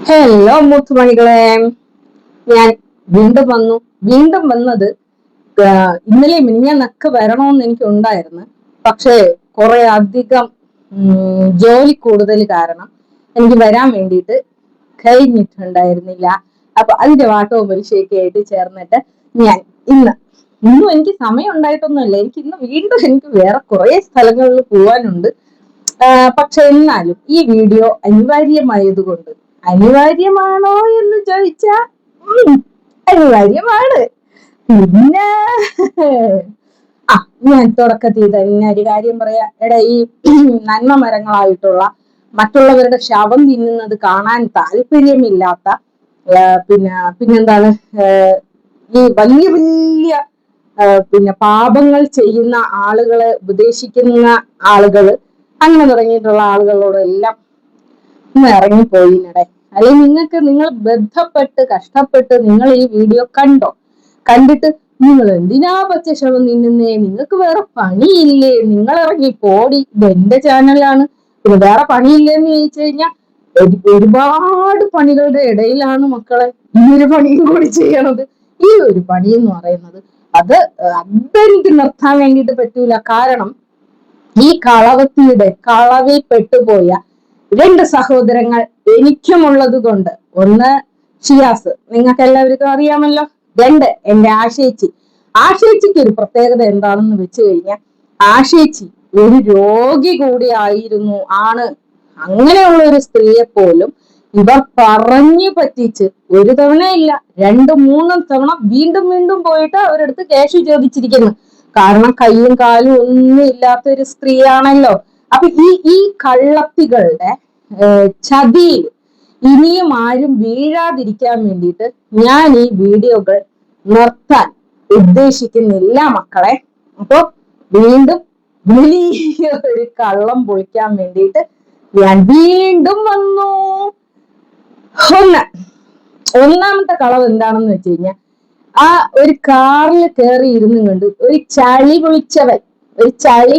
Hello മുത്തുമണികളെ, ഞാൻ വീണ്ടും വന്നത് ഇന്നലെ മിനിഞ്ഞാന്നൊക്കെ വരണമെന്ന് എനിക്ക് ഉണ്ടായിരുന്നു. പക്ഷേ കുറെ അധികം ജോലി കൂടുതൽ കാരണം എനിക്ക് വരാൻ വേണ്ടിയിട്ട് കഴിഞ്ഞിട്ടുണ്ടായിരുന്നില്ല. അപ്പൊ അതിന്റെ വാട്ടവും പരിശയൊക്കെ ആയിട്ട് ചേർന്നിട്ട് ഞാൻ ഇന്നും എനിക്ക് സമയം ഉണ്ടായിട്ടൊന്നുമില്ല. എനിക്ക് വേറെ കുറെ സ്ഥലങ്ങളിൽ പോവാനുണ്ട്. പക്ഷെ എന്നാലും ഈ വീഡിയോ അനിവാര്യമാണോ എന്ന് ചോദിച്ചാ അനിവാര്യമാണ്. പിന്നെ ഞാൻ തുടക്കത്തിൽ തന്നെ ഒരു കാര്യം പറയാ. ഈ നന്മ മരങ്ങളായിട്ടുള്ള മറ്റുള്ളവരുടെ ശവം തിന്നുന്നത് കാണാൻ താല്പര്യമില്ലാത്ത പിന്നെന്താണ് ഈ വലിയ വലിയ പാപങ്ങൾ ചെയ്യുന്ന ആളുകളെ ഉപദേശിക്കുന്ന ആളുകള്, അങ്ങനെ തുടങ്ങിയിട്ടുള്ള ആളുകളോടെല്ലാം ഒന്ന് ഇറങ്ങിപ്പോയിടെ. അല്ലെങ്കിൽ നിങ്ങൾ ബന്ധപ്പെട്ട് കഷ്ടപ്പെട്ട് നിങ്ങൾ ഈ വീഡിയോ കണ്ടിട്ട് നിങ്ങൾ എന്തിനാ പച്ചശവം തിന്നുന്നേ, നിങ്ങൾക്ക് വേറെ പണിയില്ലേ, നിങ്ങൾ ഇറങ്ങി പോടി, ഇത് എന്റെ ചാനലാണ്, പിന്നെ വേറെ പണിയില്ലേന്ന് ചോദിച്ചു കഴിഞ്ഞാൽ ഒരുപാട് പണികളുടെ ഇടയിലാണ് മക്കളെ ഈ ഒരു പണിയും കൂടി ചെയ്യണത്. ഈ ഒരു പണി എന്ന് പറയുന്നത് അതെനിക്ക് നിർത്താൻ വേണ്ടിയിട്ട് പറ്റൂല. കാരണം ഈ കളവിൽ പെട്ടുപോയ രണ്ട് സഹോദരങ്ങൾ എനിക്കുമുള്ളത് കൊണ്ട്, ഒന്ന് ഷിയാസ്, നിങ്ങൾക്ക് എല്ലാവർക്കും അറിയാമല്ലോ. രണ്ട് എന്റെ ആശേച്ചിക്ക് ഒരു പ്രത്യേകത എന്താണെന്ന് വെച്ച് കഴിഞ്ഞാൽ, ആശേച്ചി ഒരു രോഗി കൂടി ആണ്. അങ്ങനെയുള്ള ഒരു സ്ത്രീയെ പോലും ഇവർ പറഞ്ഞു പറ്റിച്ച് ഒരു തവണയില്ല 2-3 തവണ വീണ്ടും പോയിട്ട് അവരെടുത്ത് ക്യാഷ് ചോദിച്ചിരിക്കുന്നു. കാരണം കയ്യും കാലും ഒന്നും ഇല്ലാത്ത ഒരു സ്ത്രീയാണല്ലോ. അപ്പൊ ഈ കള്ളത്തികളുടെ ചതിയിൽ ഇനിയും ആരും വീഴാതിരിക്കാൻ വേണ്ടിയിട്ട് ഞാൻ ഈ വീഡിയോകൾ നിർത്താൻ ഉദ്ദേശിക്കുന്നില്ല മക്കളെ. അപ്പൊ വീണ്ടും വലിയ ഒരു കള്ളം പൊളിക്കാൻ വേണ്ടിയിട്ട് ഞാൻ വീണ്ടും വന്നു. ഒന്നാമത്തെ കളവ് എന്താണെന്ന് വെച്ച് കഴിഞ്ഞാൽ, ആ ഒരു കാറിൽ കയറി ഇരുന്നും കൊണ്ട് ഒരു ചളി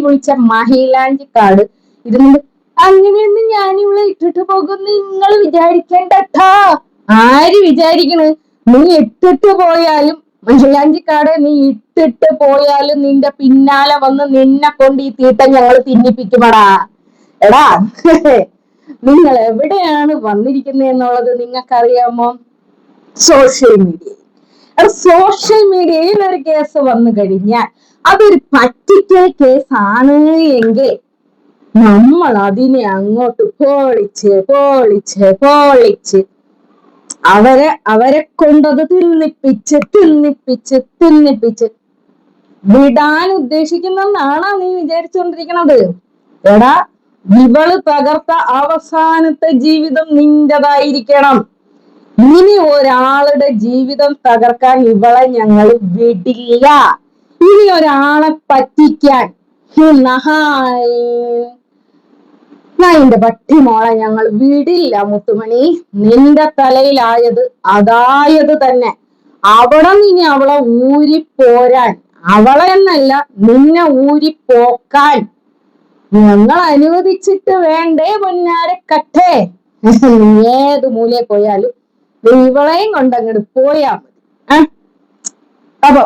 പൊളിച്ച മഹിലാഞ്ചിക്കാട് ഇരുന്നുകൊണ്ട്, അങ്ങനെയൊന്നും ഞാനിവിടെ ഇട്ടിട്ട് പോകും നിങ്ങൾ വിചാരിക്കേണ്ടട്ടാ. ആര് വിചാരിക്കണ്? നീ ഇട്ടിട്ട് പോയാലും മഹിലാഞ്ചിക്കാട് നീ ഇട്ടിട്ട് പോയാലും നിന്റെ പിന്നാലെ വന്ന് നിന്നെ കൊണ്ട് ഈ തീട്ട ഞങ്ങൾ തിന്നിപ്പിക്കുമടാ. എടാ, നിങ്ങൾ എവിടെയാണ് വന്നിരിക്കുന്നത് എന്നുള്ളത് നിങ്ങൾക്കറിയാമോ? സോഷ്യൽ മീഡിയയിൽ ഒരു കേസ് വന്നു കഴിഞ്ഞാൽ അതൊരു പറ്റിക്കൽ കേസാണ് എങ്കിൽ നമ്മൾ അതിനെ അങ്ങോട്ട് പോളിച്ച് അവരെ കൊണ്ടത് തിന്നിപ്പിച്ച് വിടാൻ ഉദ്ദേശിക്കുന്നെന്നാണോ നീ വിചാരിച്ചുകൊണ്ടിരിക്കണത്? എടാ, ഇവള് തകർത്ത അവസാനത്തെ ജീവിതം നിന്റേതായിരിക്കണം. ഇനി ഒരാളുടെ ജീവിതം തകർക്കാൻ ഇവളെ ഞങ്ങൾ വിടില്ല. ഇനി ഒരാളെ പറ്റിക്കാൻ നായിന്റെ പട്ടിമോളെ ഞങ്ങൾ വിടില്ല മുത്തുമണി. നിന്റെ തലയിലായത് അതായത് തന്നെ. ഇനി അവളെ ഊരിപ്പോരാൻ, അവളെ എന്നല്ല നിന്നെ ഊരിപ്പോക്കാൻ ഞങ്ങൾ അനുവദിച്ചിട്ട് വേണ്ടേ പൊന്നാരക്കട്ടെ. ഏത് മൂലയിൽ പോയാലും ഇവളെയും കൊണ്ടങ്ങോട്ട് പോയാ മതി. അപ്പൊ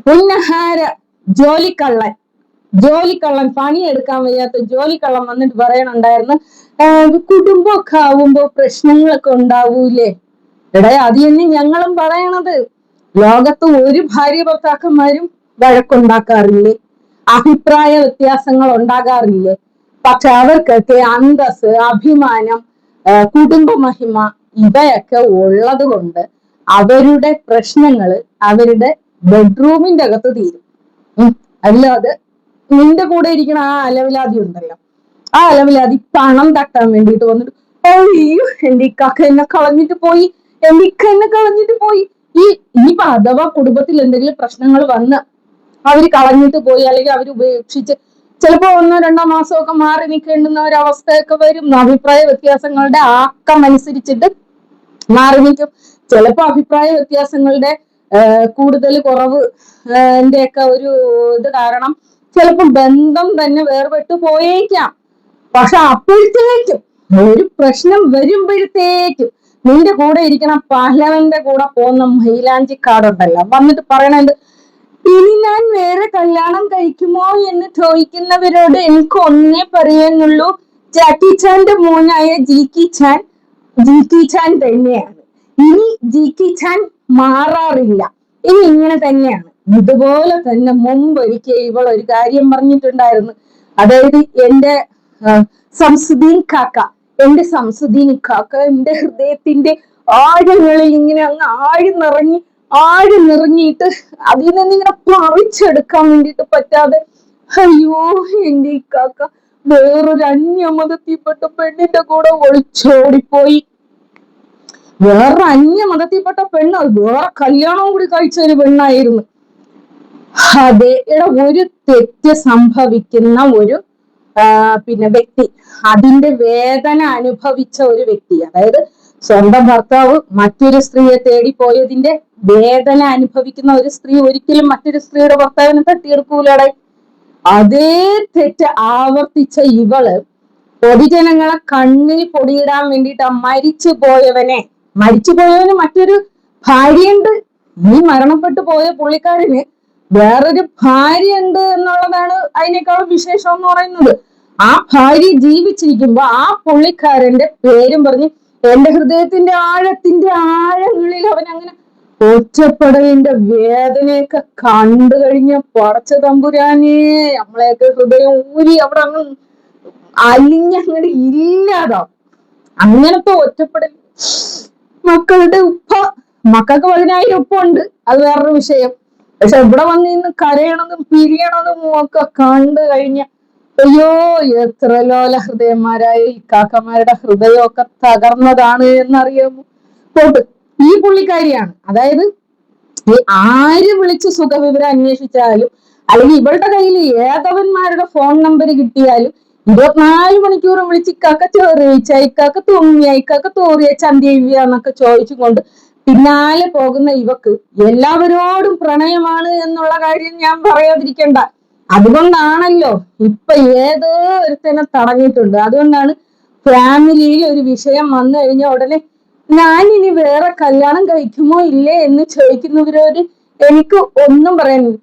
പുന്നഹാര ജോലിക്കള്ളൻ പണിയെടുക്കാൻ വയ്യാത്ത ജോലിക്കള്ളൻ വന്നിട്ട് പറയണുണ്ടായിരുന്നു, കുടുംബമൊക്കെ ആവുമ്പോ പ്രശ്നങ്ങളൊക്കെ ഉണ്ടാവൂലേ. എടേ, അത് തന്നെ ഞങ്ങളും പറയണത്. ലോകത്ത് ഒരു ഭാര്യ ഭർത്താക്കന്മാരും വഴക്കുണ്ടാക്കാറില്ലേ? അഭിപ്രായ വ്യത്യാസങ്ങൾ ഉണ്ടാകാറില്ലേ? പക്ഷെ അവർക്കൊക്കെ അന്തസ്, അഭിമാനം, കുടുംബ മഹിമ ഇവയൊക്കെ ഉള്ളത് കൊണ്ട് അവരുടെ പ്രശ്നങ്ങള് അവരുടെ ബെഡ്റൂമിന്റെ അകത്ത് തീരും. അല്ലാതെ നിന്റെ കൂടെ ഇരിക്കണ ആ അലവിലാതി ഉണ്ടല്ലോ, ആ അലവിലാതി പണം തട്ടാൻ വേണ്ടിയിട്ട് വന്നിട്ട്, അയ്യോ എന്റെ ഇക്കാക്ക എന്നെ കളഞ്ഞിട്ട് പോയി, ഇനിയിപ്പൊ അഥവാ കുടുംബത്തിൽ എന്തെങ്കിലും പ്രശ്നങ്ങൾ വന്ന് അവര് കളഞ്ഞിട്ട് പോയി, അല്ലെങ്കിൽ അവർ ഉപേക്ഷിച്ച് ചിലപ്പോ 1-2 മാസമൊക്കെ മാറി നിൽക്കേണ്ടുന്ന ഒരവസ്ഥയൊക്കെ വരും. അഭിപ്രായ വ്യത്യാസങ്ങളുടെ ആക്കം അനുസരിച്ചിട്ട് മാറി നിൽക്കും. ചിലപ്പോ അഭിപ്രായ വ്യത്യാസങ്ങളുടെ കൂടുതൽ കുറവ് ഒക്കെ ഒരു ഇത് കാരണം ചിലപ്പോ ബന്ധം തന്നെ വേർപെട്ടു പോയേക്കാം. പക്ഷെ അപ്പോഴത്തേക്കും ഒരു പ്രശ്നം വരുമ്പോഴത്തേക്കും നിന്റെ കൂടെ ഇരിക്കണ പഹലവന്റെ കൂടെ പോകുന്ന മൈലാഞ്ചിക്കാടുണ്ടല്ലോ വന്നിട്ട് പറയണത്, ഇനി ഞാൻ വേറെ കല്യാണം കഴിക്കുമോ എന്ന് ചോദിക്കുന്നവരോട് എനിക്ക് ഒന്നേ പറയാനുള്ളൂ, ജാക്കി ചാന്റെ മോനായ ജിക്കി ചാൻ തന്നെയാണ്. ഇനി ജിക്കി ചാൻ മാറാറില്ല, ഇനി ഇങ്ങനെ തന്നെയാണ്. ഇതുപോലെ തന്നെ മുമ്പൊരിക്കൽ ഇവൾ ഒരു കാര്യം പറഞ്ഞിട്ടുണ്ടായിരുന്നു. അതായത് എന്റെ സംസുദ്ദീൻ കാക്ക എന്റെ ഹൃദയത്തിന്റെ ആഴങ്ങളിൽ ഇങ്ങനെ അങ്ങ് ആഴ് നിറങ്ങിയിട്ട് അതിൽ നിന്ന് ഇങ്ങനെ പറിച്ചെടുക്കാൻ വേണ്ടിയിട്ട് പറ്റാതെ, അയ്യോ എന്റെ ഈ കാക്ക വേറൊരു അന്യമതത്തിൽപ്പെട്ട പെണ്ണിന്റെ കൂടെ ഒളിച്ചോടിപ്പോയി. വേറൊരു അന്യമതത്തിൽപ്പെട്ട പെണ്ണ്, വേറെ കല്യാണവും കൂടി കഴിച്ച ഒരു പെണ്ണായിരുന്നു. അതെ, ഒരു തെറ്റ് സംഭവിക്കുന്ന ഒരു വ്യക്തി, അതിന്റെ വേദന അനുഭവിച്ച ഒരു വ്യക്തി, അതായത് സ്വന്തം ഭർത്താവ് മറ്റൊരു സ്ത്രീയെ തേടിപ്പോയതിന്റെ വേദന അനുഭവിക്കുന്ന ഒരു സ്ത്രീ ഒരിക്കലും മറ്റൊരു സ്ത്രീയുടെ ഭർത്താവിനെ തട്ടിയെടുക്കൂലടെ. അതേ തെറ്റ് ആവർത്തിച്ച ഇവള് പൊതുജനങ്ങളെ കണ്ണിൽ പൊടിയിടാൻ വേണ്ടിയിട്ട് മരിച്ചുപോയവന് മറ്റൊരു ഭാര്യയുണ്ട്. ഈ മരണപ്പെട്ടു പോയ പുള്ളിക്കാരന് വേറൊരു ഭാര്യയുണ്ട് എന്നുള്ളതാണ് അതിനേക്കാളും വിശേഷം എന്ന് പറയുന്നത്. ആ ഭാര്യ ജീവിച്ചിരിക്കുമ്പോ ആ പുള്ളിക്കാരന്റെ പേരും പറഞ്ഞ് എന്റെ ഹൃദയത്തിന്റെ ആഴങ്ങളിൽ അവൻ അങ്ങനെ ഒറ്റപ്പെടലിന്റെ വേദനയൊക്കെ കണ്ടു കഴിഞ്ഞ പടച്ച തമ്പുരാനെ, നമ്മളെയൊക്കെ ഹൃദയം ഊരി അവിടെ അങ്ങ് അലിഞ്ഞങ്ങട് ഇല്ലാതാവും. അങ്ങനത്തെ ഒറ്റപ്പെടൽ. മക്കൾക്ക് 10,000 ഉപ്പുണ്ട്, അത് വേറൊരു വിഷയം. പക്ഷെ ഇവിടെ വന്ന് ഇന്ന് കരയണതും പിരിയണതും ഒക്കെ കണ്ടു കഴിഞ്ഞ അയ്യോ, എത്ര ലോല ഹൃദയന്മാരായ ഈ കാക്കമാരുടെ ഹൃദയമൊക്കെ തകർന്നതാണ് എന്നറിയാമോ. ഈ പുള്ളിക്കാരിയാണ്, അതായത് ഈ ആര് വിളിച്ച് സുഖവിവരം അന്വേഷിച്ചാലും അല്ലെങ്കിൽ ഇവളുടെ കയ്യിൽ ഏതവന്മാരുടെ ഫോൺ നമ്പർ കിട്ടിയാലും 24 മണിക്കൂറും വിളിച്ച് ഇക്കാക്ക ചോറിയിച്ച, ഇക്കാക്ക തുമ്മിയ, ഇക്കാക്ക തോറിയ, ചന്തിയ എന്നൊക്കെ ചോദിച്ചുകൊണ്ട് പിന്നാലെ പോകുന്ന ഇവക്ക് എല്ലാവരോടും പ്രണയമാണ് എന്നുള്ള കാര്യം ഞാൻ പറയാതിരിക്കണ്ട. അതുകൊണ്ടാണല്ലോ ഇപ്പൊ ഏതോ ഒരുത്തനെ തടഞ്ഞിട്ടുണ്ട്. അതുകൊണ്ടാണ് ഫാമിലിയിൽ ഒരു വിഷയം വന്നു കഴിഞ്ഞ ഉടനെ ഞാൻ ഇനി വേറെ കല്യാണം കഴിക്കുമോ ഇല്ലേ എന്ന് ചോദിക്കുന്നവരോട് എനിക്ക് ഒന്നും പറയാനില്ല.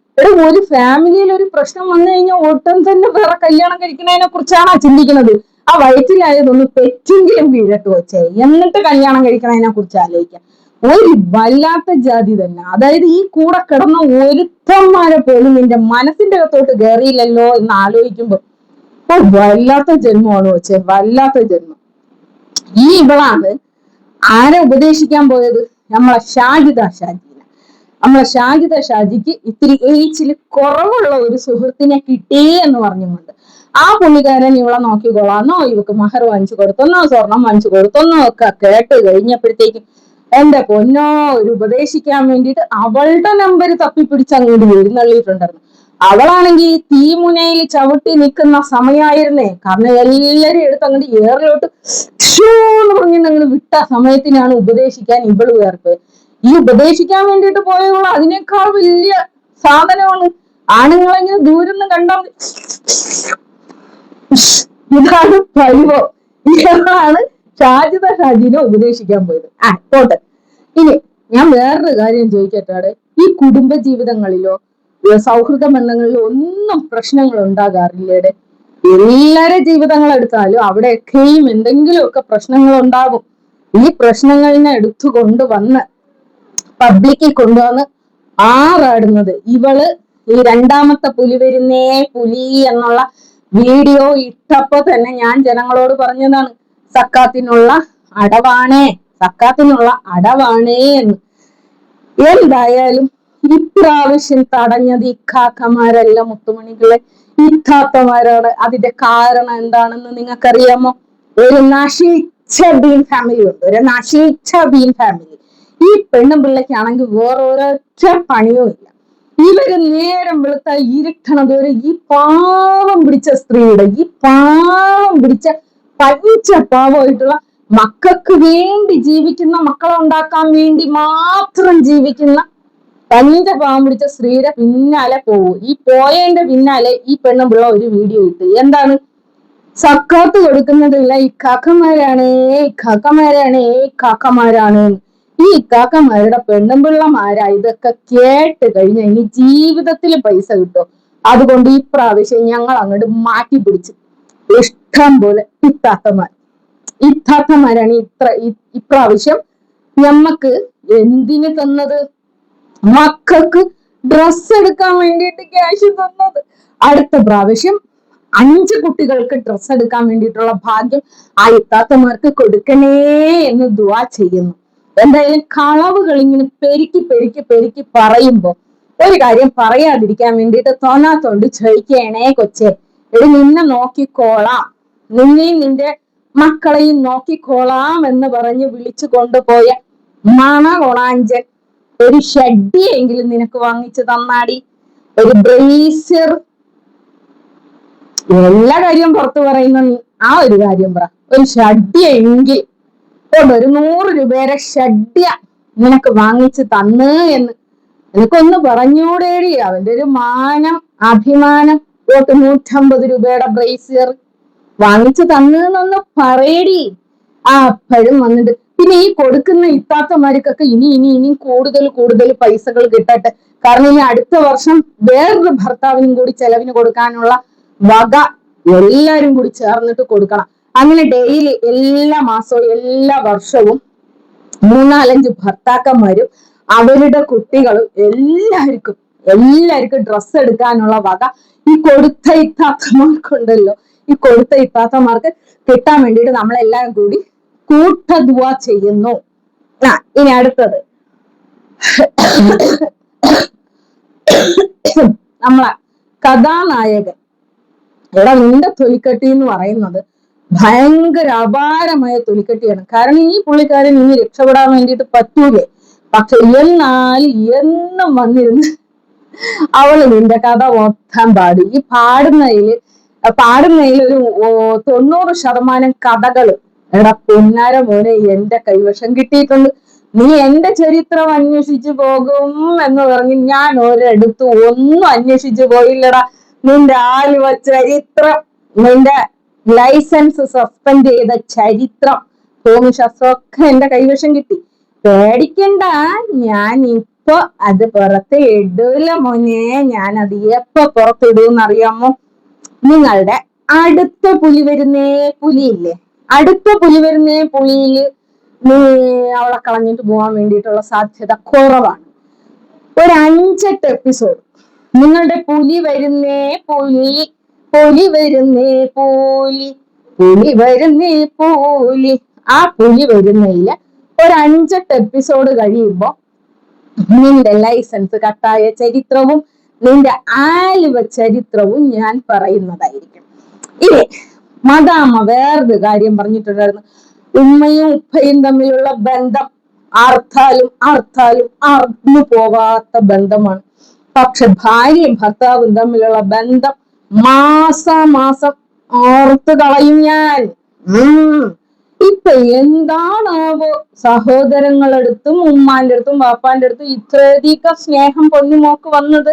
ഒരു ഫാമിലിയിൽ ഒരു പ്രശ്നം വന്നു കഴിഞ്ഞാൽ ഒട്ടും തന്നെ വേറെ കല്യാണം കഴിക്കുന്നതിനെ കുറിച്ചാണ് ചിന്തിക്കുന്നത്. ആ വയറ്റിലായതൊന്ന് പെറ്റെങ്കിലും വീഴട്ട് വെച്ചേ, എന്നിട്ട് കല്യാണം കഴിക്കണതിനെ കുറിച്ച് ആലോചിക്കാം. ഒരു വല്ലാത്ത ജാതി തന്നെ. അതായത് ഈ കൂടെ കിടന്ന ഒരുത്തന്മാരെ പോലും നിന്റെ മനസ്സിന്റെ അകത്തോട്ട് കയറിയില്ലല്ലോ എന്ന് ആലോചിക്കുമ്പോ വല്ലാത്ത ജന്മമാണ് വെച്ചേ, വല്ലാത്ത ജന്മം. ഇവളാണ് ആരെ ഉപദേശിക്കാൻ പോയത്? നമ്മളെ ഷാജിദ ഷാജിക്ക് ഇത്തിരി ഏജിൽ കുറവുള്ള ഒരു സുഹൃത്തിനെ കിട്ടി എന്ന് പറഞ്ഞുകൊണ്ട് ആ പുള്ളിക്കാരൻ ഇവളെ നോക്കിക്കൊള്ളാന്നോ, ഇവക്ക് മഹർ വാങ്ങിച്ചു കൊടുത്തെന്നോ, സ്വർണം വാങ്ങിച്ചു കൊടുത്തെന്നോ ഒക്കെ കേട്ട് കഴിഞ്ഞപ്പോഴത്തേക്കും എന്റെ പൊന്നോ, ഒരു ഉപദേശിക്കാൻ വേണ്ടിയിട്ട് അവളുടെ നമ്പർ തപ്പിപ്പിടിച്ച് അങ്ങോട്ട് എഴുന്നള്ളിയിട്ടുണ്ടായിരുന്നു. അവളാണെങ്കിൽ തീമുനയിൽ ചവിട്ടി നിൽക്കുന്ന സമയമായിരുന്നേ. കാരണം എല്ലാരും എടുത്ത് അങ്ങോട്ട് ഏറിലോട്ട് എന്ന് പറഞ്ഞിട്ട് അങ്ങനെ വിട്ട സമയത്തിനാണ് ഉപദേശിക്കാൻ ഇവള് വേർപ്പ്. ഈ ഉപദേശിക്കാൻ വേണ്ടിയിട്ട് പോയവൾ അതിനേക്കാൾ വലിയ സാധനമാണ്. ആണുങ്ങളെങ്ങനെ ദൂരം നിന്ന് കണ്ടാൽ ഇതാണ് പരിവം. ഇതാണ് ഷാജിനെ ഉപദേശിക്കാൻ പോയത്. പോട്ടെ. ഇനി ഞാൻ വേറൊരു കാര്യം ചോദിക്കട്ടെ. ഈ കുടുംബ ജീവിതങ്ങളിലോ സൗഹൃദ ബന്ധങ്ങളിലോ ഒന്നും പ്രശ്നങ്ങൾ ഉണ്ടാകാറില്ലേടെ? എല്ലാരെ ജീവിതങ്ങൾ എടുത്താലും അവിടെയൊക്കെയും എന്തെങ്കിലുമൊക്കെ പ്രശ്നങ്ങൾ ഉണ്ടാകും. ഈ പ്രശ്നങ്ങളിനെ എടുത്തു കൊണ്ടുവന്ന് പബ്ലിക്കിൽ കൊണ്ടുവന്ന് ആറാടുന്നത് ഇവള് ഈ രണ്ടാമത്തെ പുലി വരുന്നേ പുലി എന്നുള്ള വീഡിയോ ഇട്ടപ്പോ തന്നെ ഞാൻ ജനങ്ങളോട് പറഞ്ഞതാണ്, സക്കാത്തിനുള്ള അടവാണേ എന്ന്. എന്തായാലും ഇപ്രാവശ്യം തടഞ്ഞത് ഇക്കാക്കമാരല്ല മുത്തുമണികളെ, ഇത്താത്തമാരാണ്. അതിന്റെ കാരണം എന്താണെന്ന് നിങ്ങൾക്കറിയാമോ? ഒരു നശിച്ച ബീൻ ഫാമിലി ഉണ്ട്, ഈ പെണ്ണും പിള്ളയ്ക്കാണെങ്കിൽ വേറെ ഒരൊറ്റ പണിയും ഇല്ല. ഇവര് നേരം വെളുത്ത ഇരുട്ടണത് വരെ ഈ പാവം പിടിച്ച സ്ത്രീയുടെ, ഈ പാവം പിടിച്ച പാവമായിട്ടുള്ള മക്കൾക്ക് വേണ്ടി ജീവിക്കുന്ന, മക്കളെ ഉണ്ടാക്കാൻ വേണ്ടി മാത്രം ജീവിക്കുന്ന പാവം പിടിച്ച സ്ത്രീയുടെ പിന്നാലെ പോകും. ഈ പോയതിന്റെ പിന്നാലെ ഈ പെണ്ണും പിള്ള ഒരു വീഡിയോ ഇട്ട്, എന്താണ് സക്കാത്ത് കൊടുക്കുന്നതല്ല ഇക്കാക്കമാരാണ്. ഈ ഇക്കാക്കമാരുടെ പെണ്ണുമ്പിള്ളമാരാ ഇതൊക്കെ കേട്ട് കഴിഞ്ഞ ഇനി ജീവിതത്തിൽ പൈസ കിട്ടും. അതുകൊണ്ട് ഈ പ്രാവശ്യം ഞങ്ങൾ അങ്ങോട്ട് മാറ്റി പിടിച്ചു. ഇഷ്ടം പോലെ ഇത്താത്തമാരാണ് ഇപ്രാവശ്യം ഞമ്മക്ക് എന്തിന് തന്നത്? മക്കൾക്ക് ഡ്രസ് എടുക്കാൻ വേണ്ടിയിട്ട് ക്യാഷ് തന്നത്. അടുത്ത പ്രാവശ്യം 5 കുട്ടികൾക്ക് ഡ്രസ് എടുക്കാൻ വേണ്ടിയിട്ടുള്ള ഭാഗ്യം ആ ഇത്താത്തമാർക്ക് കൊടുക്കണേ എന്ന് ദുആ ചെയ്യുന്നു. എന്തായാലും കളവുകൾ ഇങ്ങനെ പെരുക്കി പറയുമ്പോ ഒരു കാര്യം പറയാതിരിക്കാൻ വേണ്ടിയിട്ട് തോന്നാത്തോണ്ട് ചോദിക്കണേ കൊച്ചേ, എടി നിന്നെ നോക്കിക്കോളാം, നിന്നെയും നിന്റെ മക്കളെയും നോക്കിക്കോളാം എന്ന് പറഞ്ഞ് വിളിച്ചു കൊണ്ടുപോയ മണകൊളാഞ്ചൻ ഒരു ഷഡ്ഡിയെങ്കിലും നിനക്ക് വാങ്ങിച്ചു തന്നാടി, ഒരു ബ്രേസർ. എല്ലാ കാര്യവും പുറത്തു പറയുന്ന ആ ഒരു കാര്യം പറ. ഒരു ഷഡ്ഡിയെങ്കിൽ ഒരു 100 രൂപയുടെ ഷഡ്ഡ്യ നിനക്ക് വാങ്ങിച്ചു തന്ന് എന്ന് നിനക്കൊന്ന് പറഞ്ഞൂടേടി? അവന്റെ ഒരു മാനം, അഭിമാനം. 150 രൂപയുടെ ബ്രേസിയർ വാങ്ങിച്ചു തന്നൊന്ന് പറയടി. അപ്പോഴും വന്നിട്ട് പിന്നെ ഈ കൊടുക്കുന്ന ഇത്താത്തമാർക്കൊക്കെ ഇനി കൂടുതൽ പൈസകൾ കിട്ടട്ടെ. കാരണം ഇനി അടുത്ത വർഷം വേറൊരു ഭർത്താവിനും കൂടി ചെലവിന് കൊടുക്കാനുള്ള വക എല്ലാരും കൂടി ചേർന്നിട്ട് കൊടുക്കണം. അങ്ങനെ ഡെയിലി എല്ലാ മാസവും എല്ലാ വർഷവും 3-4-5 ഭർത്താക്കന്മാരും അവരുടെ കുട്ടികളും എല്ലാവർക്കും ഡ്രസ്സ് എടുക്കാനുള്ള വക ഈ കൊടുത്ത ഇത്താത്തമാർക്കുണ്ടല്ലോ. ഈ കൊടുത്ത ഇത്താത്തമാർക്ക് കിട്ടാൻ വേണ്ടിയിട്ട് നമ്മളെല്ലാരും കൂടി കൂട്ടദുആ ചെയ്യുന്നു. ഇനി അടുത്തത് നമ്മളെ കഥാനായകൻ. എടാ, നിന്റെ തൊലിക്കട്ടി എന്ന് പറയുന്നത് ഭയങ്കര അപാരമായ തൊലിക്കട്ടിയാണ്. കാരണം ഈ പുള്ളിക്കാരൻ ഇനി രക്ഷപ്പെടാൻ വേണ്ടിയിട്ട് പറ്റൂലേ? പക്ഷെ എന്നാലും എന്നും വന്നിരുന്ന് അവള് നിന്റെ കഥ മൊത്തം പാടി. ഈ പാടുന്നതിൽ ഒരു 90% കഥകള് എടാ പൊന്നാര മോനെ എന്റെ കൈവശം കിട്ടിയിട്ടുണ്ട്. നീ എന്റെ ചരിത്രം അന്വേഷിച്ചു പോകും എന്ന് പറഞ്ഞ് ഞാൻ ഒരിടത്ത് ഒന്നും അന്വേഷിച്ചു പോയില്ലടാ. നിന്റെ ആലുവ ചരിത്രം, നിന്റെ ലൈസൻസ് സസ്പെൻഡ് ചെയ്ത ചരിത്രം, ഭൂമിശാസ്ത്രമൊക്കെ എന്റെ കൈവശം കിട്ടി. പേടിക്കണ്ട, ഞാൻ ഇപ്പൊ അത് പുറത്ത് ഇടൂല മോനെ. ഞാൻ അത് എപ്പോ പുറത്തിടൂന്ന് അറിയാമോ? നിങ്ങളുടെ അടുത്ത പുലി വരുന്നേ പുലിയില്ലേ, അടുത്ത പുലി വരുന്നേ പുലിയില് നീ അവളെ കളഞ്ഞിട്ട് പോകാൻ വേണ്ടിയിട്ടുള്ള സാധ്യത കുറവാണ്. ഒരു 5-8 എപ്പിസോഡ് നിങ്ങളുടെ പുലി വരുന്നേ പുലി ആ പുലി വരുന്നതില് ഒരു 5-8 എപ്പിസോഡ് കഴിയുമ്പോ നിന്റെ ലൈസൻസ് കട്ടായ ചരിത്രവും നിന്റെ ആലുവ ചരിത്രവും ഞാൻ പറയുന്നതായിരിക്കും. ഇനി മദാമ്മ വേറൊരു കാര്യം പറഞ്ഞിട്ടുണ്ടായിരുന്നു. ഉമ്മയും ഉപ്പയും തമ്മിലുള്ള ബന്ധം ആർത്താലും അർന്നു പോവാത്ത ബന്ധമാണ്. പക്ഷെ ഭാര്യയും ഭർത്താവും തമ്മിലുള്ള ബന്ധം മാസം ഓർത്ത് കളയും ഞാൻ. ഇപ്പൊ എന്താണാവോ സഹോദരങ്ങളടുത്തും ഉമ്മാന്റെ അടുത്തും ബാപ്പാന്റെ അടുത്തും ഇത്രയധികം സ്നേഹം പൊന്നുമോക്ക് വന്നത്?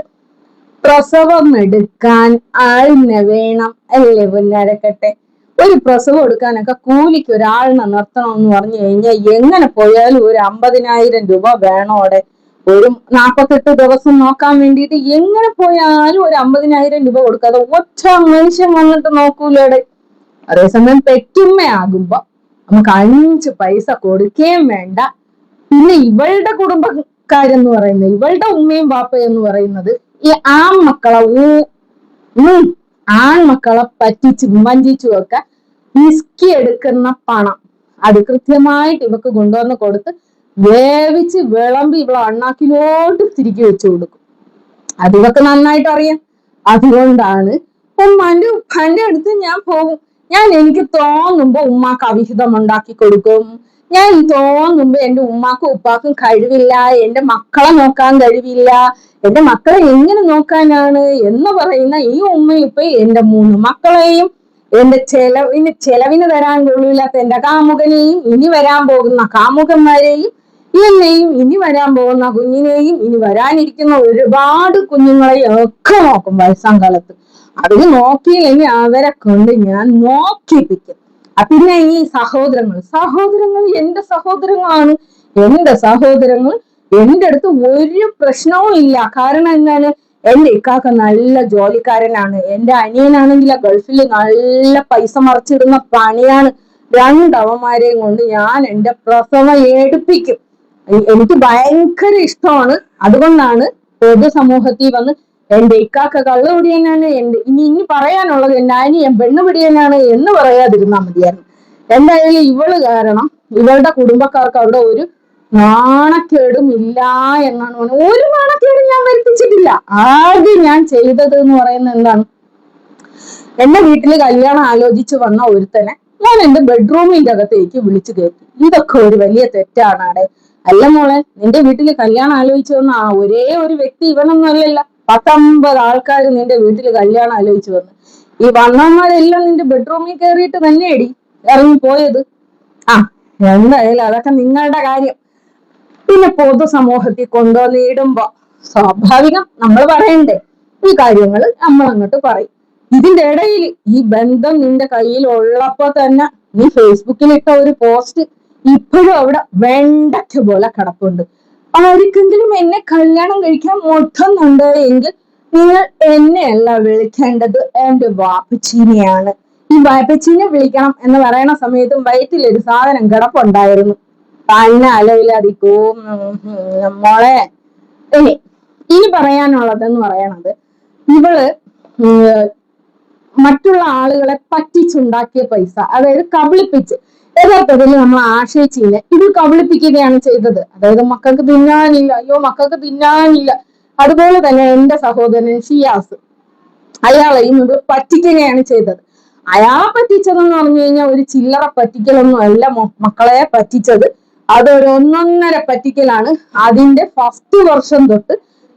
പ്രസവം എടുക്കാൻ ആളിനെ വേണം അല്ലേ പൊന്നാരക്കട്ടെ? ഒരു പ്രസവം എടുക്കാനൊക്കെ കൂലിക്ക് ഒരാളിനെ നിർത്തണമെന്ന് പറഞ്ഞു കഴിഞ്ഞാൽ എങ്ങനെ പോയാലും ഒരു 50,000 രൂപ വേണോടെ. ഒരു 48 ദിവസം നോക്കാൻ വേണ്ടിയിട്ട് എങ്ങനെ പോയാലും ഒരു 50,000 രൂപ കൊടുക്കാതെ ഒറ്റ മനുഷ്യൻ വന്നിട്ട് നോക്കൂലേടെ. അതേസമയം പെറ്റുമ്മയാകുമ്പോ നമുക്ക് 5 പൈസ കൊടുക്കുകയും വേണ്ട. പിന്നെ ഇവളുടെ കുടുംബക്കാരെന്ന് പറയുന്നത്, ഇവളുടെ ഉമ്മയും ബാപ്പയും എന്ന് പറയുന്നത് ഈ ആൺമക്കളെ പറ്റിച്ചും വഞ്ചിച്ചും ഒക്കെ ഇസ്കി എടുക്കുന്ന പണം അത് കൃത്യമായിട്ട് ഇവക്ക് കൊണ്ടുവന്ന് കൊടുത്ത് വേവിച്ച് വിളമ്പി ഇവളെ അണ്ണാക്കിലോട്ട് തിരികെ വെച്ചു കൊടുക്കും. അത് ഇവക്ക് നന്നായിട്ട് അറിയാം. അതുകൊണ്ടാണ് ഉമ്മാന്റെ ഉപ്പാന്റെ അടുത്ത് ഞാൻ പോകും. എനിക്ക് തോന്നുമ്പോ ഉമ്മാക്ക് അവിഹിതം ഉണ്ടാക്കി കൊടുക്കും. ഞാൻ തോന്നുമ്പോ എന്റെ ഉമ്മാക്കും ഉപ്പാക്കും കഴിവില്ല, എന്റെ മക്കളെ നോക്കാൻ കഴിവില്ല, എന്റെ മക്കളെ എങ്ങനെ നോക്കാനാണ് എന്ന് പറയുന്ന ഈ ഉമ്മയും ഇപ്പൊ എന്റെ 3 മക്കളെയും എന്റെ ചെലവിന് തരാൻ കൊള്ളില്ലാത്ത എന്റെ കാമുകനെയും ഇനി വരാൻ പോകുന്ന കാമുകന്മാരെയും എന്നെയും ഇനി വരാൻ പോകുന്ന കുഞ്ഞിനെയും ഇനി വരാനിരിക്കുന്ന ഒരുപാട് കുഞ്ഞുങ്ങളെയും ഒക്കെ നോക്കും വയസ്സാം കാലത്ത്. അതിന് നോക്കിയില്ലെങ്കിൽ അവരെ കൊണ്ട് ഞാൻ നോക്കിപ്പിക്കും. പിന്നെ ഈ സഹോദരങ്ങൾ എന്റെ സഹോദരങ്ങളാണ്. എന്റെ സഹോദരങ്ങൾ എന്റെ അടുത്ത് ഒരു പ്രശ്നവും ഇല്ല. കാരണം എന്താണ്, എന്റെ ഇക്കാക്ക നല്ല ജോലിക്കാരനാണ്. എന്റെ അനിയനാണെങ്കിൽ ഗൾഫിൽ നല്ല പൈസ മറിച്ചിടുന്ന പണിയാണ്. രണ്ടവന്മാരെയും കൊണ്ട് ഞാൻ എന്റെ പ്രസവം എടുപ്പിക്കും. എനിക്ക് ഭയങ്കര ഇഷ്ടമാണ്. അതുകൊണ്ടാണ് പൊതുസമൂഹത്തിൽ വന്ന് എന്റെ ഇക്കാക്ക കള്ളുപിടിയനാണ്, ഇനി പറയാനുള്ളത് എന്റെ അനിയൻ പെണ്ണുപിടിയനാണ് എന്ന് പറയാതിരുന്നാ മതിയായിരുന്നു. എന്തായാലും ഇവള് കാരണം ഇവളുടെ കുടുംബക്കാർക്ക് അവിടെ ഒരു നാണക്കേടും ഇല്ല എന്നാണ് പറഞ്ഞത്. ഒരു നാണക്കേടും ഞാൻ വരുത്തിച്ചിട്ടില്ല. ആദ്യം ഞാൻ ചെയ്തത് എന്ന് പറയുന്നത് എന്താണ്, എന്റെ വീട്ടില് കല്യാണം ആലോചിച്ച് വന്ന ഒരുത്തനെ ഞാൻ എന്റെ ബെഡ്റൂമിന്റെ അകത്തേക്ക് വിളിച്ചു കയറ്റി. ഇതൊക്കെ ഒരു വലിയ തെറ്റാണ് അവിടെ. അല്ല മോളെ, നിന്റെ വീട്ടില് കല്യാണം ആലോചിച്ചു വന്ന ഒരേ ഒരു വ്യക്തി ഇവനൊന്നും അല്ലല്ല. 19 ആൾക്കാർ നിന്റെ വീട്ടില് കല്യാണം ആലോചിച്ചു വന്നു. ഈ വന്നവന്മാരെല്ലാം നിന്റെ ബെഡ്റൂമിൽ കയറിയിട്ട് തന്നെയടി ഇറങ്ങിപ്പോയത്. എന്തായാലും അതൊക്കെ നിങ്ങളുടെ കാര്യം. പിന്നെ പൊതുസമൂഹത്തിൽ കൊണ്ടുവന്നിടുമ്പോ സ്വാഭാവികം നമ്മൾ പറയണ്ടേ, ഈ കാര്യങ്ങൾ നമ്മൾ അങ്ങോട്ട് പറയും. ഇതിന്റെ ഇടയിൽ ഈ ബന്ധം നിന്റെ കയ്യിൽ ഉള്ളപ്പോ തന്നെ നീ ഫേസ്ബുക്കിൽ ഇട്ട ഒരു പോസ്റ്റ് ഇപ്പോഴും അവിടെ വെണ്ടയ്ക്ക പോലെ കിടപ്പുണ്ട്. ആർക്കെങ്കിലും എന്നെ കല്യാണം കഴിക്കാൻ മുട്ടുന്നുണ്ട് എങ്കിൽ നിങ്ങൾ എന്നെയല്ല വിളിക്കേണ്ടത്, എന്റെ വാപ്പച്ചീനെയാണ്. ഈ വാപ്പച്ചീനെ വിളിക്കണം എന്ന് പറയുന്ന സമയത്തും വയറ്റിലൊരു സാധനം കിടപ്പുണ്ടായിരുന്നു. തന്നെ അലവിലധികവും മോളെ. ഇനി പറയാനുള്ളതെന്ന് പറയണത്, ഇവള് മറ്റുള്ള ആളുകളെ പറ്റിച്ചുണ്ടാക്കിയ പൈസ, അതായത് കബളിപ്പിച്ച്, യഥാർത്ഥത്തിൽ നമ്മൾ ആശ്രയിച്ചില്ല, ഇത് കബളിപ്പിക്കുകയാണ് ചെയ്തത്. അതായത് മക്കൾക്ക് തിന്നാനില്ല, അയ്യോ മക്കൾക്ക് തിന്നാനില്ല. അതുപോലെ തന്നെ എന്റെ സഹോദരൻ ഷിയാസ്, അയാളെയും ഇത് പറ്റിക്കുകയാണ് ചെയ്തത്. അയാളെ പറ്റിച്ചതെന്ന് പറഞ്ഞു കഴിഞ്ഞാൽ ഒരു ചില്ലറ പറ്റിക്കലൊന്നും അല്ല മക്കളെ പറ്റിച്ചത്. അതൊരു 1.5 പറ്റിക്കലാണ്. അതിന്റെ ഫസ്റ്റ് വർഷം തൊട്ട്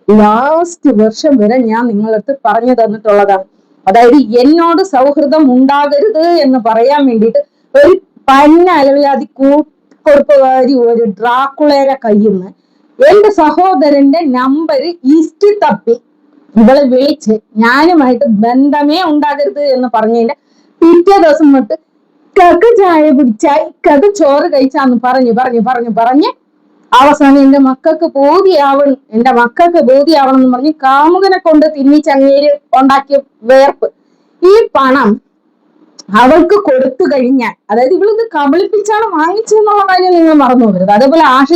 ലാസ്റ്റ് വർഷം വരെ ഞാൻ നിങ്ങളടുത്ത് പറഞ്ഞു തന്നിട്ടുള്ളതാണ്. അതായത് എന്നോട് സൗഹൃദം ഉണ്ടാകരുത് എന്ന് പറയാൻ വേണ്ടിയിട്ട് ഒരു അലവിലാതി കൊടുപ്പുകാരി ഒരു ഡ്രാക്കുളയുടെ കയ്യിൽ നിന്ന് എന്റെ സഹോദരന്റെ നമ്പർ ഇഷ്ടി തപ്പി ഇവളെ വിളിച്ച് ഞാനുമായിട്ട് ബന്ധമേ ഉണ്ടാകരുത് എന്ന് പറഞ്ഞതിന്റെ പിറ്റേ ദിവസം തൊട്ട് കക്ക് ചായ പിടിച്ചായി, കക്ക് ചോറ് കഴിച്ചാന്ന് പറഞ്ഞ് അവസാനം എന്റെ മക്കൾക്ക് ബോധ്യാവണം എന്ന് പറഞ്ഞ് കാമുകനെ കൊണ്ട് തിന്നിച്ചങ്ങേര് ഉണ്ടാക്കിയ വേർപ്പ്. ഈ പണം അവൾക്ക് കൊടുത്തു കഴിഞ്ഞാൽ, അതായത് ഇവളിത് കബളിപ്പിച്ചാണ് വാങ്ങിച്ചെന്നുള്ള കാര്യം നിങ്ങൾ മറന്നു പോകരുത്. അതേപോലെ ആഷ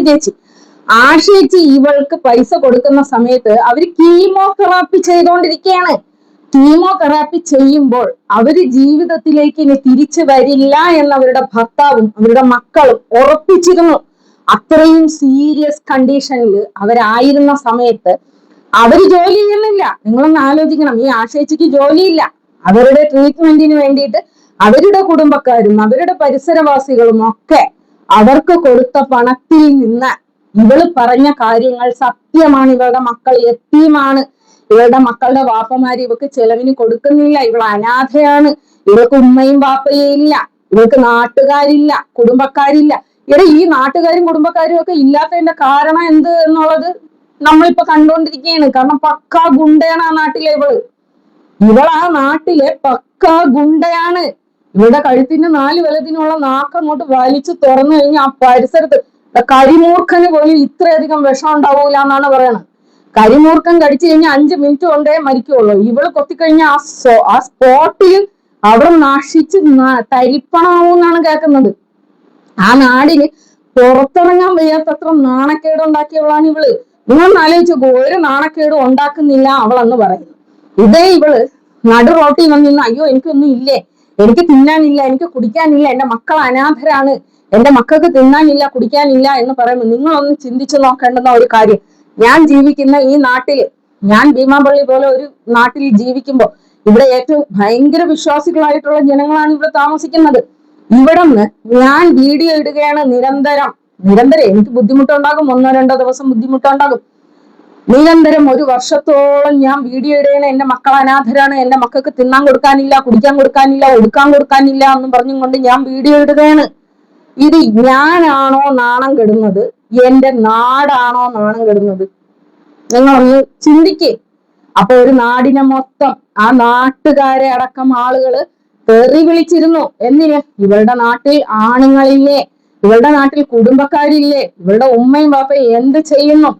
ചേച്ചി ഇവൾക്ക് പൈസ കൊടുക്കുന്ന സമയത്ത് അവര് കീമോതെറാപ്പി ചെയ്തുകൊണ്ടിരിക്കുകയാണ്. കീമോതെറാപ്പി ചെയ്യുമ്പോൾ അവര് ജീവിതത്തിലേക്ക് ഇനി തിരിച്ചു വരില്ല എന്ന് അവരുടെ ഭർത്താവും അവരുടെ മക്കളും ഉറപ്പിച്ചിരുന്നു. അത്രയും സീരിയസ് കണ്ടീഷനിൽ അവരായിരുന്ന സമയത്ത് അവര് ജോലി ചെയ്യുന്നില്ല. നിങ്ങളൊന്ന് ആലോചിക്കണം, ഈ ആശേച്ചിക്ക് ജോലിയില്ല. അവരുടെ ട്രീറ്റ്മെന്റിന് വേണ്ടിയിട്ട് അവരുടെ കുടുംബക്കാരും അവരുടെ പരിസരവാസികളും ഒക്കെ അവർക്ക് കൊടുത്ത പണത്തിൽ നിന്ന് ഇവള് പറഞ്ഞ കാര്യങ്ങൾ സത്യമാണ്. ഇവളുടെ മക്കൾ യത്തീമാണ്. ഇവളുടെ മക്കളുടെ വാപ്പമാര് ഇവക്ക് ചെലവിന് കൊടുക്കുന്നില്ല. ഇവൾ അനാഥയാണ്. ഇവൾക്ക് ഉമ്മയും വാപ്പയും ഇല്ല. ഇവൾക്ക് നാട്ടുകാരില്ല, കുടുംബക്കാരില്ല. ഈ നാട്ടുകാരും കുടുംബക്കാരും ഒക്കെ ഇല്ലാത്തതിന്റെ കാരണം എന്ത് എന്നുള്ളത് നമ്മളിപ്പോ കണ്ടുകൊണ്ടിരിക്കുകയാണ്. കാരണം പക്കാ ഗുണ്ടയാണ് ആ നാട്ടിലെ ഇവളാ നാട്ടിലെ പക്കാ ഗുണ്ടയാണ്. ഇവളുടെ കഴുത്തിന്റെ 4 വലത്തിനുള്ള നാക്ക് അങ്ങോട്ട് വലിച്ചു തുറന്നു കഴിഞ്ഞാൽ ആ പരിസരത്ത് കരിമൂർഖന് പോലും ഇത്രയധികം വിഷം ഉണ്ടാവൂല എന്നാണ് പറയണത്. കരിമൂർഖൻ കടിച്ചു കഴിഞ്ഞാൽ 5 മിനിറ്റ് കൊണ്ടേ മരിക്കുള്ളൂ. ഇവള് കൊത്തിക്കഴിഞ്ഞാൽ ആ സ്പോട്ടിൽ അവിടെ നശിച്ച് തരിപ്പണമാവൂന്നാണ് കേൾക്കുന്നത്. ആ നാടിന് പുറത്തിറങ്ങാൻ വയ്യാത്തത്ര നാണക്കേട് ഉണ്ടാക്കിയവളാണ് ഇവള്. നിങ്ങളൊന്ന് ആലോചിച്ചു, ഒരു നാണക്കേടും ഉണ്ടാക്കുന്നില്ല അവളെന്ന് പറയുന്നു. ഇതേ ഇവള് നടു റോട്ടിൽ വന്നിന്ന് അയ്യോ എനിക്കൊന്നും ഇല്ലേ, എനിക്ക് തിന്നാനില്ല, എനിക്ക് കുടിക്കാനില്ല, എന്റെ മക്കൾ അനാഥരാണ്, എന്റെ മക്കൾക്ക് തിന്നാനില്ല കുടിക്കാനില്ല എന്ന് പറയുമ്പോൾ നിങ്ങളൊന്ന് ചിന്തിച്ചു നോക്കേണ്ടുന്ന ഒരു കാര്യം, ഞാൻ ജീവിക്കുന്ന ഈ നാട്ടില്, ഞാൻ ഭീമാപള്ളി പോലെ ഒരു നാട്ടിൽ ജീവിക്കുമ്പോൾ ഇവിടെ ഏറ്റവും ഭയങ്കര വിശ്വാസികളായിട്ടുള്ള ജനങ്ങളാണ് ഇവിടെ താമസിക്കുന്നത്. ഇവിടെ നിന്ന് ഞാൻ വീഡിയോ ഇടുകയാണ് നിരന്തരം എനിക്ക് ബുദ്ധിമുട്ടുണ്ടാകും. 1-2 ദിവസം ബുദ്ധിമുട്ടുണ്ടാകും. നിരന്തരം 1 വർഷത്തോളം ഞാൻ വീഡിയോ ഇടുകയാണ്. എന്റെ മക്കൾ അനാഥരാണ്, എന്റെ മക്കൾക്ക് തിന്നാൻ കൊടുക്കാനില്ല, കുടിക്കാൻ കൊടുക്കാനില്ല, ഒടുക്കാൻ കൊടുക്കാനില്ല എന്നും പറഞ്ഞും കൊണ്ട് ഞാൻ വീഡിയോ ഇടുകയാണ്. ഇത് ഞാനാണോ നാണം കെടുന്നത്, എന്റെ നാടാണോ നാണം കെടുന്നത്? നിങ്ങളൊന്ന് ചിന്തിക്കേ. അപ്പൊ ഒരു നാടിനെ മൊത്തം, ആ നാട്ടുകാരെ അടക്കം ആളുകള് തെറി വിളിച്ചിരുന്നു. എന്തിന്? ഇവളുടെ നാട്ടിൽ ആണുങ്ങളില്ലേ, ഇവളുടെ നാട്ടിൽ കുടുംബക്കാരില്ലേ, ഇവളുടെ ഉമ്മയും ബാപ്പയും എന്ത് ചെയ്യുന്നു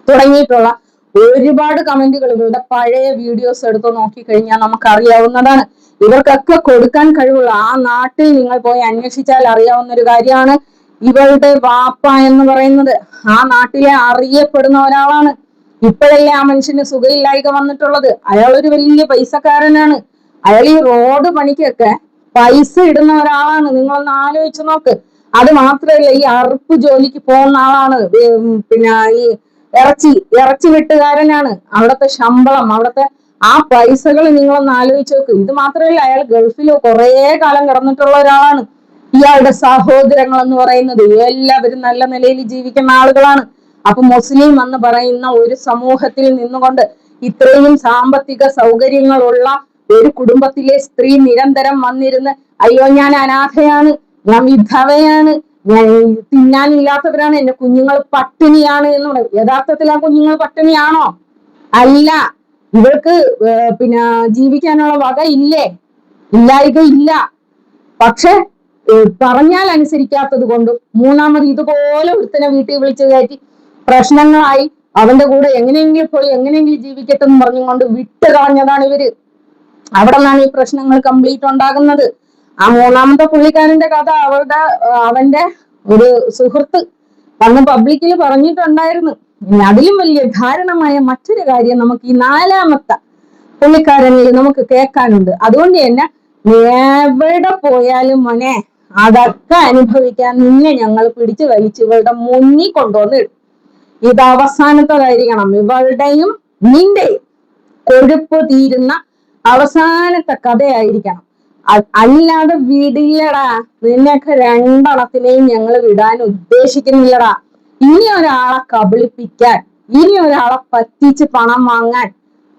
തുടങ്ങിയിട്ടുള്ള ഒരുപാട് കമന്റുകൾ ഇവരുടെ പഴയ വീഡിയോസ് എടുത്ത് നോക്കിക്കഴിഞ്ഞാൽ നമുക്ക് അറിയാവുന്നതാണ്. ഇവർക്കൊക്കെ കൊടുക്കാൻ കഴിവുള്ള, ആ നാട്ടിൽ നിങ്ങൾ പോയി അന്വേഷിച്ചാൽ അറിയാവുന്ന ഒരു കാര്യമാണ്, ഇവളുടെ വാപ്പ എന്ന് പറയുന്നത് ആ നാട്ടിലെ അറിയപ്പെടുന്ന ഒരാളാണ്. ഇപ്പോഴല്ലേ ആ മനുഷ്യന് സുഖമില്ലായ്ക വന്നിട്ടുള്ളത്. അയാൾ ഒരു വലിയ പൈസക്കാരനാണ്. അയാൾ ഈ റോഡ് പണിക്കൊക്കെ പൈസ ഇടുന്ന ഒരാളാണ്. നിങ്ങളൊന്ന് ആലോചിച്ച് നോക്ക്. അത് മാത്രമല്ല, ഈ അറുപ്പ് ജോലിക്ക് പോകുന്ന ആളാണ്. പിന്നെ ഈ ഇറച്ചി വെട്ടുകാരനാണ്. അവിടുത്തെ ശമ്പളം, അവിടുത്തെ ആ പൈസകൾ നിങ്ങളൊന്ന് ആലോചിച്ച് നോക്ക്. ഇത് മാത്രമല്ല, അയാൾ ഗൾഫിൽ കുറെ കാലം കിടന്നിട്ടുള്ള ഒരാളാണ്. ഇയാളുടെ സഹോദരങ്ങൾ എന്ന് പറയുന്നത് എല്ലാവരും നല്ല നിലയിൽ ജീവിക്കുന്ന ആളുകളാണ്. അപ്പൊ മുസ്ലിം എന്ന് പറയുന്ന ഒരു സമൂഹത്തിൽ നിന്നുകൊണ്ട് ഇത്രയും സാമ്പത്തിക സൗകര്യങ്ങളുള്ള ഒരു കുടുംബത്തിലെ സ്ത്രീ നിരന്തരം വന്നിരുന്ന്, അയ്യോ ഞാൻ അനാഥയാണ്, ഞാൻ വിധവയാണ്, ഞാൻ തിന്നാനില്ലാത്തവരാണ്, എന്റെ കുഞ്ഞുങ്ങൾ പട്ടിണിയാണ് എന്ന് പറയും. യഥാർത്ഥത്തിൽ ആ കുഞ്ഞുങ്ങൾ പട്ടിണിയാണോ? അല്ല. ഇവർക്ക് പിന്നെ ജീവിക്കാനുള്ള വക ഇല്ലേ? ഇല്ലായിക ഇല്ല. പക്ഷെ പറഞ്ഞാൽ അനുസരിക്കാത്തത് കൊണ്ടും, മൂന്നാമത് ഇതുപോലെ ഒരുത്തനെ വീട്ടിൽ വിളിച്ചു കയറ്റി പ്രശ്നങ്ങളായി അവന്റെ കൂടെ എങ്ങനെയെങ്കിലും പോയി എങ്ങനെയെങ്കിലും ജീവിക്കട്ടെ എന്ന് പറഞ്ഞുകൊണ്ട് വിട്ട് കളഞ്ഞതാണ് ഇവര്. അവിടെ നിന്നാണ് ഈ പ്രശ്നങ്ങൾ കംപ്ലീറ്റ് ഉണ്ടാകുന്നത്. ആ മൂന്നാമത്തെ പുള്ളിക്കാരന്റെ കഥ അവന്റെ ഒരു സുഹൃത്ത് വന്ന് പബ്ലിക്കിൽ പറഞ്ഞിട്ടുണ്ടായിരുന്നു. അതിലും വലിയ ധാരണമായ മറ്റൊരു കാര്യം നമുക്ക് ഈ നാലാമത്തെ പുള്ളിക്കാരനിൽ നമുക്ക് കേൾക്കാനുണ്ട്. അതുകൊണ്ട് തന്നെ എവിടെ പോയാലും മോനെ അതൊക്കെ അനുഭവിക്കാൻ നിന്നെ ഞങ്ങൾ പിടിച്ചു വലിച്ച് ഇവളുടെ മുന്നിൽ കൊണ്ടുവന്ന് ഇടും. ഇത് അവസാനത്തതായിരിക്കണം. ഇവളുടെയും നിന്റെയും കൊഴുപ്പ് തീരുന്ന അവസാനത്തെ കഥയായിരിക്കണം. അല്ലാതെ വിടില്ലടാ. നിന്നെയൊക്കെ രണ്ടെണ്ണത്തിനെയും ഞങ്ങൾ വിടാൻ ഉദ്ദേശിക്കുന്നില്ലടാ. ഇനി ഒരാളെ കബളിപ്പിക്കാൻ, ഇനി ഒരാളെ പറ്റിച്ച് പണം വാങ്ങാൻ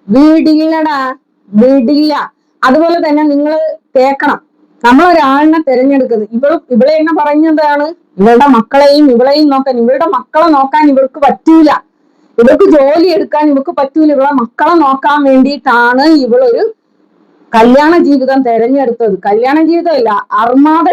വിടില്ലടാ, വിടില്ല. അതുപോലെ തന്നെ നിങ്ങൾ കേൾക്കണം, നമ്മളൊരാളിനെ തിരഞ്ഞെടുക്കുന്നത്, ഇവളെ എന്നെ പറഞ്ഞതാണ് ഇവളുടെ മക്കളെയും ഇവളെയും നോക്കാൻ. ഇവളുടെ മക്കളെ നോക്കാൻ ഇവൾക്ക് പറ്റൂല, ഇവൾക്ക് ജോലി എടുക്കാൻ ഇവൾക്ക് പറ്റൂല. ഇവളെ മക്കളെ നോക്കാൻ വേണ്ടിയിട്ടാണ് ഇവളൊരു കല്യാണ ജീവിതം തെരഞ്ഞെടുത്തത്. കല്യാണ ജീവിതമല്ല, അർമാദ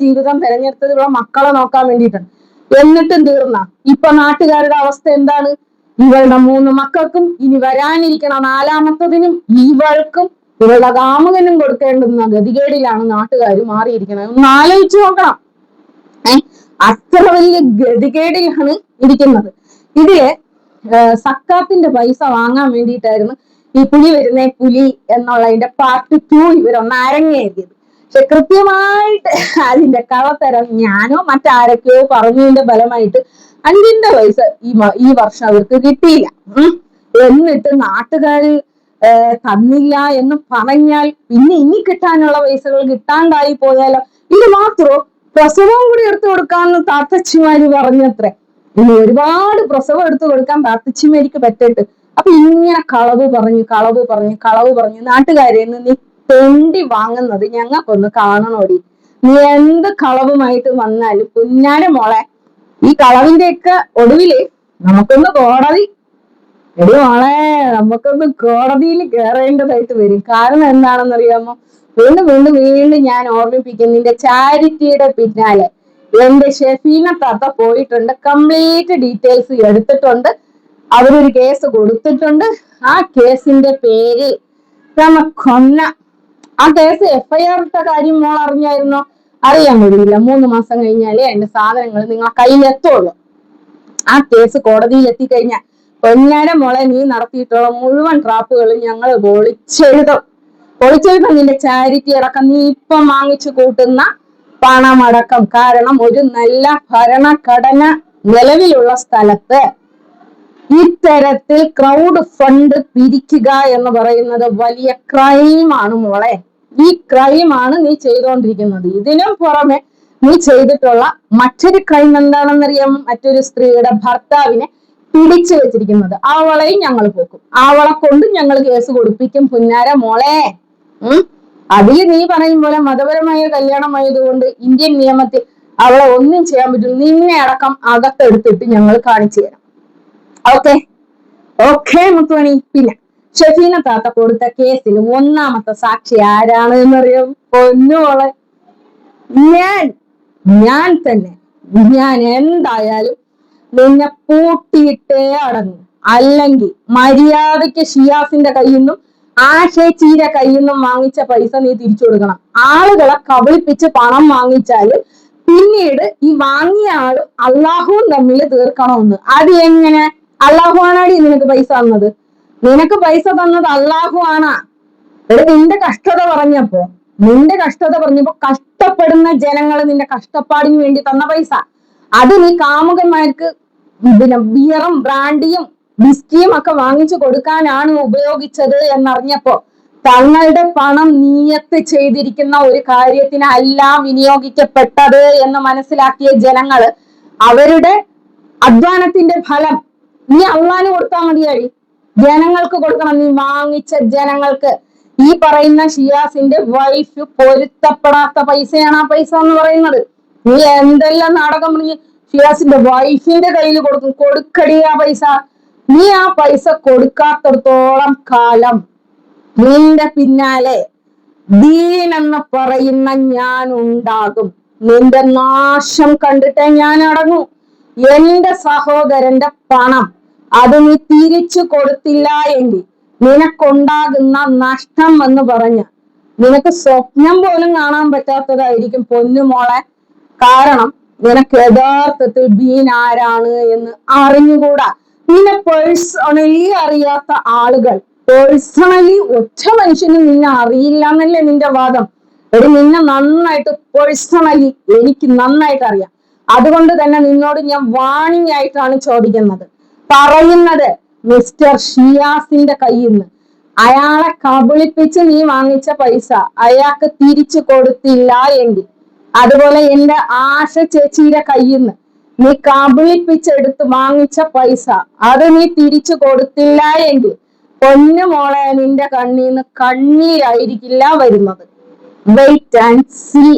ജീവിതം തെരഞ്ഞെടുത്തത് ഇവളെ മക്കളെ നോക്കാൻ വേണ്ടിയിട്ടാണ്. എന്നിട്ടും തീർന്ന. ഇപ്പൊ നാട്ടുകാരുടെ അവസ്ഥ എന്താണ്? ഇവളുടെ 3 മക്കൾക്കും ഇനി വരാനിരിക്കണ 4ാമത്തതിനും ഇവൾക്കും ഇവളുടെ കാമുകനും കൊടുക്കേണ്ടുന്ന ഗതികേടിലാണ് നാട്ടുകാർ മാറിയിരിക്കുന്നത്. ഒന്ന് ആലോചിച്ചു നോക്കണം. അത്ര വലിയ ഗതികേടിലാണ് ഇരിക്കുന്നത്. ഇതില് സക്കാത്തിന്റെ പൈസ വാങ്ങാൻ വേണ്ടിയിട്ടായിരുന്നു ഈ പുലി വരുന്നേ പുലി എന്നുള്ളതിന്റെ പാർട്ട് 2 ഇവരൊന്ന് അരങ്ങേറിയത്. പക്ഷെ കൃത്യമായിട്ട് അതിന്റെ കളത്തരം ഞാനോ മറ്റാരൊക്കെയോ പറഞ്ഞതിന്റെ ഫലമായിട്ട് 5ന്റെ പൈസ ഈ വർഷം അവർക്ക് കിട്ടിയില്ല. എന്നിട്ട് നാട്ടുകാര് തന്നില്ല എന്ന് പറഞ്ഞാൽ പിന്നെ ഇനി കിട്ടാനുള്ള പൈസകൾ കിട്ടാണ്ടായി പോയാലോ? ഇത് മാത്രം പ്രസവം കൂടി എടുത്തു കൊടുക്കാമെന്ന് താത്തച്ചിമാര് പറഞ്ഞത്രേ. ഇനി ഒരുപാട് പ്രസവം എടുത്തു കൊടുക്കാൻ താത്തച്ചിമാരിക്ക് പറ്റട്ട്. അപ്പൊ ഇങ്ങനെ കളവ് പറഞ്ഞ് നാട്ടുകാരെ നീ തെണ്ടി വാങ്ങുന്നത് ഞങ്ങൾക്കൊന്ന് കാണണോടി. നീ എന്ത് കളവുമായിട്ട് വന്നാലും കുഞ്ഞാന മോളെ, ഈ കളവിന്റെയൊക്കെ ഒടുവില് നമുക്കൊന്ന് കോടതിയിൽ കയറേണ്ടതായിട്ട് വരും. കാരണം എന്താണെന്നറിയാമോ? വീണ്ടും ഞാൻ ഓർമ്മിപ്പിക്കും, നിന്റെ ചാരിറ്റിയുടെ പിന്നാലെ എന്റെ ഷെഫീന താത്ത പോയിട്ടുണ്ട്. കംപ്ലീറ്റ് ഡീറ്റെയിൽസ് എടുത്തിട്ടുണ്ട്. അവരൊരു കേസ് കൊടുത്തിട്ടുണ്ട്. ആ കേസിന്റെ പേരിൽ കൊന്ന ആ കേസ് FIR ഇട്ട കാര്യം മോൾ അറിഞ്ഞായിരുന്നോ? അറിയാൻ കഴിയില്ല. 3 മാസം കഴിഞ്ഞാലേ അതിന്റെ സാധനങ്ങൾ നിങ്ങളെ കയ്യിലെത്തുള്ളൂ. ആ കേസ് കോടതിയിൽ എത്തിക്കഴിഞ്ഞാൽ പൊന്നാര മോളെ, നീ നടത്തിയിട്ടുള്ള മുഴുവൻ ട്രാപ്പുകളും ഞങ്ങൾ പൊളിച്ചെഴുതും. നിന്റെ ചാരിറ്റി അടക്കം, നീ ഇപ്പം വാങ്ങിച്ചു കൂട്ടുന്ന പണമടക്കം. കാരണം ഒരു നല്ല ഭരണഘടന നിലവിലുള്ള സ്ഥലത്ത് ഇത്തരത്തിൽ ക്രൗഡ് ഫണ്ട് പിരിക്കുക എന്ന് പറയുന്നത് വലിയ ക്രൈമാണ് മോളെ. ഈ ക്രൈമാണ് നീ ചെയ്തുകൊണ്ടിരിക്കുന്നത്. ഇതിനും പുറമെ നീ ചെയ്തിട്ടുള്ള മറ്റൊരു ക്രൈം എന്താണെന്നറിയാം? മറ്റൊരു സ്ത്രീയുടെ ഭർത്താവിനെ പിടിച്ചു വെച്ചിരിക്കുന്നത്. അവളെയും ഞങ്ങൾ പോക്കും, അവളെ കൊണ്ട് ഞങ്ങൾ കേസ് കൊടുപ്പിക്കും. പുന്നാര മോളെ, അതിൽ നീ പറയും പോലെ മതപരമായ കല്യാണമായതുകൊണ്ട് ഇന്ത്യൻ നിയമത്തിൽ അവളെ ഒന്നും ചെയ്യാൻ പറ്റില്ല. നിന്നെ അടക്കം അകത്തെടുത്തിട്ട് ഞങ്ങൾ കാണിച്ചു തരാം. ഓക്കെ, ഓക്കെ മുത്തുമണി. പിന്നെ ഷെഫീന താത്ത കൊടുത്ത കേസിൽ ഒന്നാമത്തെ സാക്ഷി ആരാണ് എന്നറിയാം? പൊന്നുമോളെ, ഞാൻ ഞാൻ തന്നെ. ഞാൻ എന്തായാലും നിന്നെ പൂട്ടിയിട്ടേ അടങ്ങും. അല്ലെങ്കിൽ മര്യാദയ്ക്ക് ഷിയാസിന്റെ കയ്യിൽ നിന്നും ആഷേച്ചിയുടെ കയ്യിൽ നിന്നും വാങ്ങിച്ച പൈസ നീ തിരിച്ചു കൊടുക്കണം. ആളുകളെ കബളിപ്പിച്ച് പണം വാങ്ങിച്ചാല് പിന്നീട് ഈ വാങ്ങിയ ആളും അള്ളാഹുവും തമ്മിൽ തീർക്കണമെന്ന്. അത് എങ്ങനെ? അള്ളാഹു ആണാടി നിനക്ക് പൈസ തന്നത്? നിനക്ക് പൈസ തന്നത് അള്ളാഹു ആണാ? നിന്റെ കഷ്ടത പറഞ്ഞപ്പോ കഷ്ടപ്പെടുന്ന ജനങ്ങൾ നിന്റെ കഷ്ടപ്പാടിന് വേണ്ടി തന്ന പൈസ, അത് നീ കാമുകന്മാർക്ക് പിന്നെ ബിയറും ബ്രാൻഡിയും വിസ്കിയും ഒക്കെ വാങ്ങിച്ചു കൊടുക്കാനാണ് ഉപയോഗിച്ചത് എന്നറിഞ്ഞപ്പോ തങ്ങളുടെ പണം നിയത്ത് ചെയ്തിരിക്കുന്ന ഒരു കാര്യത്തിനല്ല വിനിയോഗിക്കപ്പെട്ടത് എന്ന് മനസ്സിലാക്കിയ ജനങ്ങള് അവരുടെ അധ്വാനത്തിന്റെ ഫലം നീ അള്ളാന് കൊടുത്താൽ മതിയായി, ജനങ്ങൾക്ക് കൊടുക്കണം. നീ വാങ്ങിച്ച ജനങ്ങൾക്ക്. ഈ പറയുന്ന ഷിയാസിന്റെ വൈഫ് പൊരുത്തപ്പെടാത്ത പൈസയാണ് ആ പൈസ എന്ന് പറയുന്നത്. നീ എന്തെല്ലാം നാടകം പറഞ്ഞ് ഷിയാസിന്റെ വൈഫിന്റെ കയ്യിൽ കൊടുക്കടി ആ പൈസ. നീ ആ പൈസ കൊടുക്കാത്തടത്തോളം കാലം നിന്റെ പിന്നാലെ ദീൻ എന്ന് പറയുന്ന ഞാൻ ഉണ്ടാകും. നിന്റെ നാശം കണ്ടിട്ടേ ഞാൻ അടങ്ങൂ. എന്റെ സഹോദരന്റെ പണം അത് നീ തിരിച്ചു കൊടുത്തില്ല എങ്കിൽ നിനക്കുണ്ടാകുന്ന നഷ്ടം എന്ന് പറഞ്ഞ് നിനക്ക് സ്വപ്നം പോലും കാണാൻ പറ്റാത്തതായിരിക്കും പൊന്നുമോളെ. കാരണം നിനക്ക് യഥാർത്ഥത്തിൽ ദീൻ ആരാണ് എന്ന് അറിഞ്ഞുകൂടാ. നിന്നെ പേഴ്സണലി അറിയാത്ത ആളുകൾ, പേഴ്സണലി ഒറ്റ മനുഷ്യനും നിന്നെ അറിയില്ല എന്നല്ലേ നിന്റെ വാദം? നിന്നെ നന്നായിട്ട് പേഴ്സണലി എനിക്ക് നന്നായിട്ട് അറിയാം. അതുകൊണ്ട് തന്നെ നിന്നോട് ഞാൻ വാണിംഗ് ആയിട്ടാണ് ചോദിക്കുന്നത്, പറയുന്നത്. മിസ്റ്റർ ഷിയാസിന്റെ കയ്യിൽ നിന്ന് അയാളെ കബളിപ്പിച്ച് നീ വാങ്ങിച്ച പൈസ അയാൾക്ക് തിരിച്ചു കൊടുത്തില്ല എങ്കിൽ, അതുപോലെ എന്റെ ആശ ചേച്ചിയുടെ കയ്യിൽ നിന്ന് നീ കബളിപ്പിച്ചെടുത്ത് വാങ്ങിച്ച പൈസ അത് നീ തിരിച്ചു കൊടുത്തില്ല എങ്കിൽ പൊന്നുമോളെ നിന്റെ കണ്ണീന്ന് കണ്ണീരായിരിക്കില്ല വരുന്നത്. Wait and see.